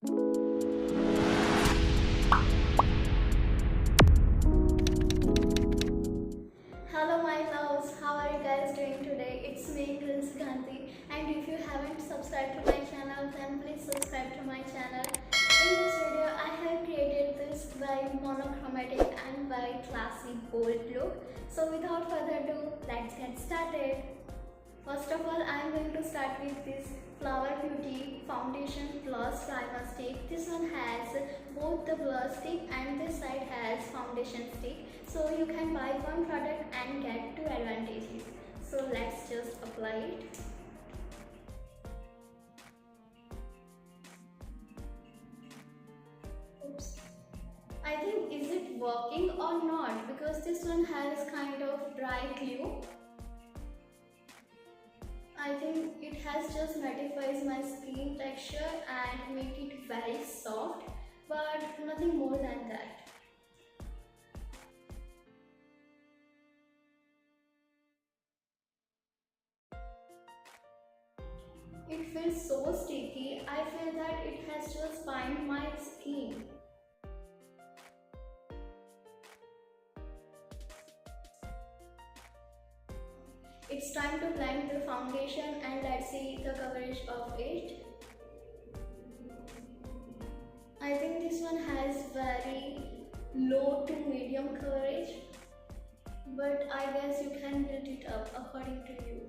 Hello my loves, how are you guys doing today? It's me, Grincy Gandhi, and if you haven't subscribed to my channel, then please subscribe to my channel. In this video, I have created this by monochromatic and by classy bold look. So without further ado, let's get started. First of all, I am going to start with this Flower Beauty Foundation Plus Primer Stick. This one has both the blush stick and this side has foundation stick. So you can buy one product and get two advantages. So let's just apply it. Oops. I think is it working or not, because this one has kind of dry glue. I think it has just mattifies my skin texture and make it very soft, but nothing more than that. It feels so sticky. I feel that it has just bind my skin. It's time to blend the foundation and let's see the coverage of it. I think this one has very low to medium coverage, but I guess you can build it up according to you.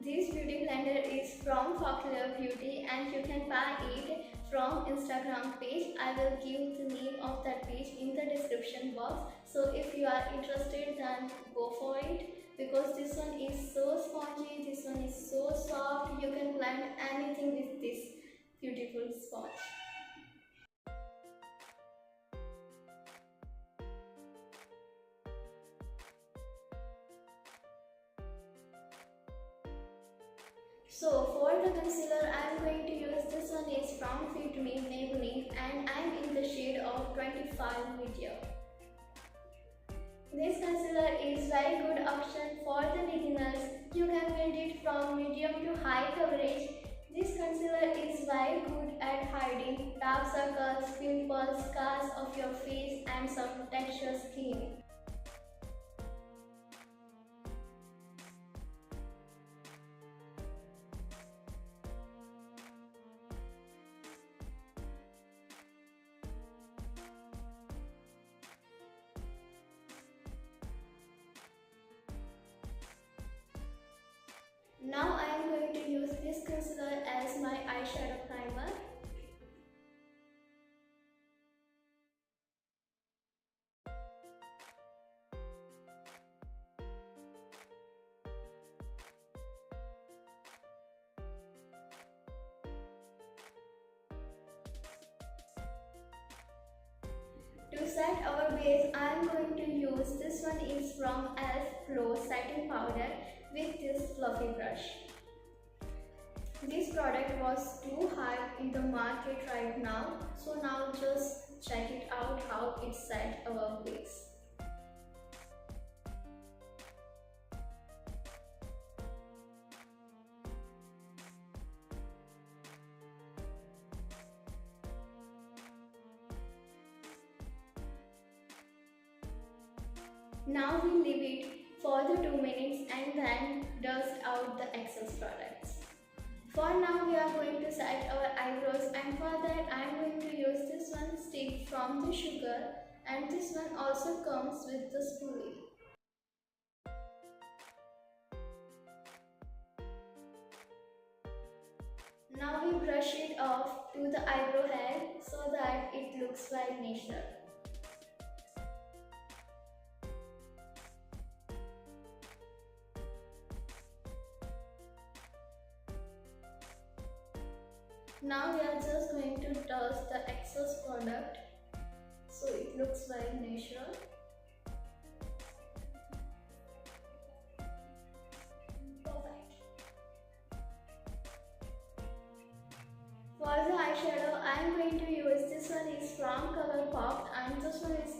This beauty blender is from Colourpop Beauty and you can buy it from Instagram page. I will give the name of that page in the description box. So if you are interested, then go for it, because this one is so spongy, this one is so soft. You can blend anything with this beautiful sponge. So for the concealer, I am going to use this one is from Fit Me Maybelline and I am in the shade of 25 medium. This concealer is very good option for the beginners. You can build it from medium to high coverage. This concealer is very good at hiding dark circles, pimples, scars of your face and some textured skin. Now I am going to use this concealer as my eyeshadow primer. To set our base, I am going to use this one is from e.l.f. setting powder with this fluffy brush. This product was too high in the market right now, so now just check it out how it set our base. Now we leave it for the 2 minutes and then dust out the excess products. For now we are going to set our eyebrows, and for that I am going to use this one stick from the Sugar, and this one also comes with the spoolie. Now we brush it off to the eyebrow head so that it looks very natural. Now we are just going to dust the excess product so it looks very natural. Perfect. For the eyeshadow, I am going to use this one is from Colourpop and this one is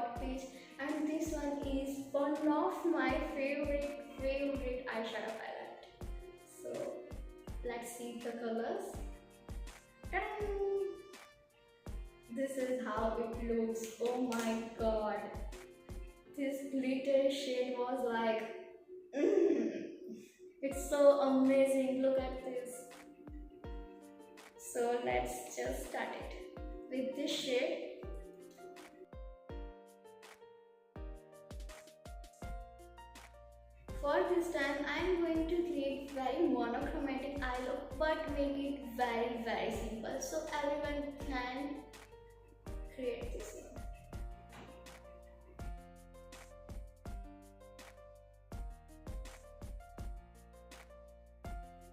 hot peach, and this one is one of my favorite eyeshadow palette. So let's see the colors. Ta-da! This is how it looks. Oh my god, this glitter shade was like it's so amazing. Look at this. So let's just start it with this shade. For this time I am going to create very monochromatic eye look, but make it very simple so everyone can create this one.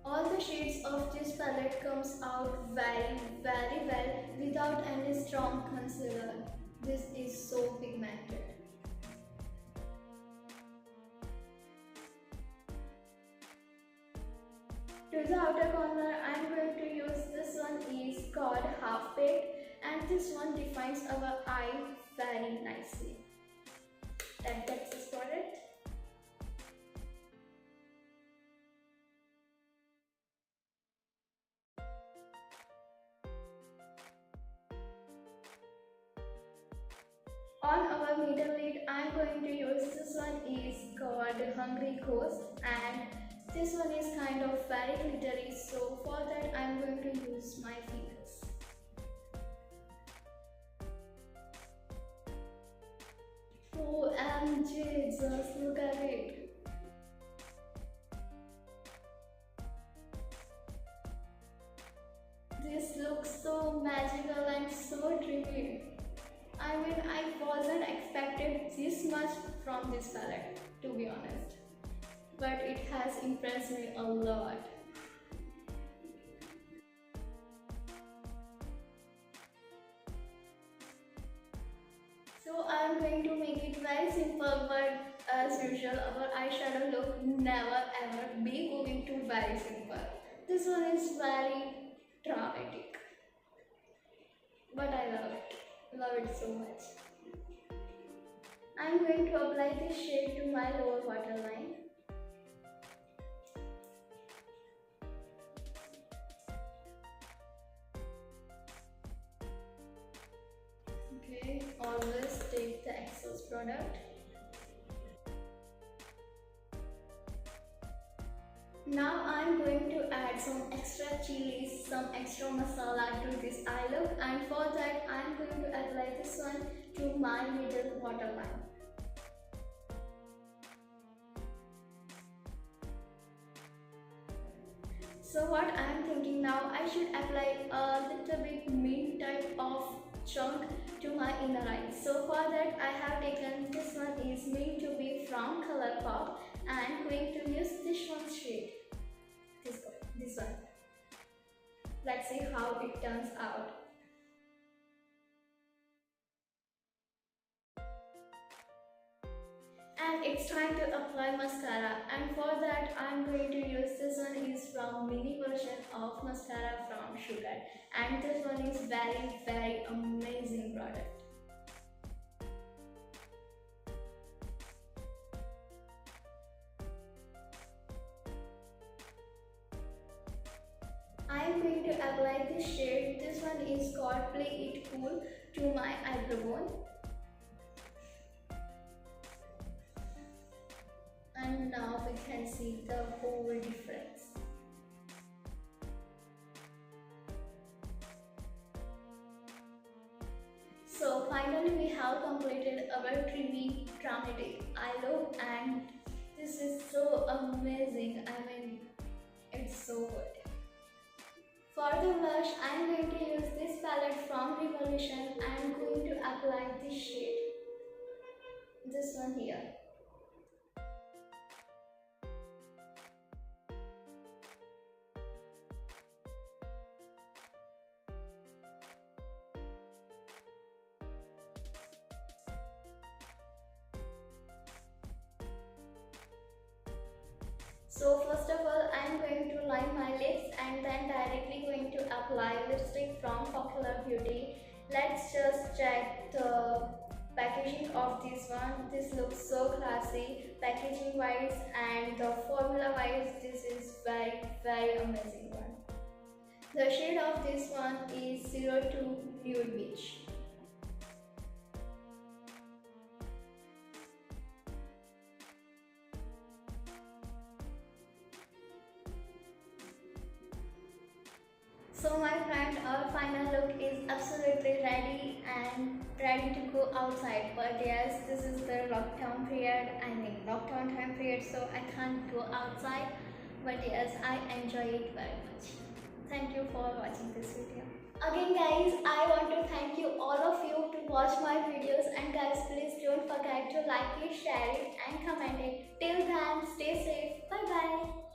All the shades of this palette comes out very well without any strong concealer. This is so pigmented. To the outer corner, I am going to use this one is called Half Baked, and this one defines our eye very nicely. That's it for it. On our middle lid, I am going to use this one is called Hungry Ghost, and this one is kind of very glittery, so for that I am going to use my fingers. OMG, just look at it. This looks so magical and so dreamy. I mean, I wasn't expected this much from this palette, to be honest. But it has impressed me a lot. So I am going to make it very simple, but as usual our eyeshadow look never ever be going to very simple. This one is very dramatic, but I love it so much. I am going to apply this shade to my lower waterline. Okay, always take the excess product. Now I am going to add some extra chilies, some extra masala to this eye look, and for that I am going to apply this one to my middle waterline. So what I am thinking now, I should apply a little bit mint type of chunk to my inner eye. So for that I have taken this one is meant to be from Colourpop, and going to use this one shade. This one. Let's see how it turns out. And it's time to apply mascara, and for that I'm going to use this one is from mini version of mascara from Sugar, and this one is very amazing product. I am going to apply this shade. This one is called Play It Cool to my eyebrow bone. And now we can see the whole difference. So finally we have completed our dreamy dramatic eye look, and this is so amazing. I mean, it's so good. For the blush, I am going to use this palette from Revolution. I am going to apply this shade. This one here. So first of all, I am going to line my lips and then directly going to apply lipstick from Popular Beauty. Let's just check the packaging packaging of this one. This looks so classy packaging wise, and the formula wise this is very amazing one. The shade of this one is 02 Nude Beach. So my friend, our final look is absolutely ready and ready to go outside. But yes, this is the lockdown period, lockdown time period, so I can't go outside. But yes, I enjoy it very much. Thank you for watching this video. Again guys, I want to thank you all of you to watch my videos, and guys please don't forget to like it, share it and comment it. Till then, stay safe. Bye bye.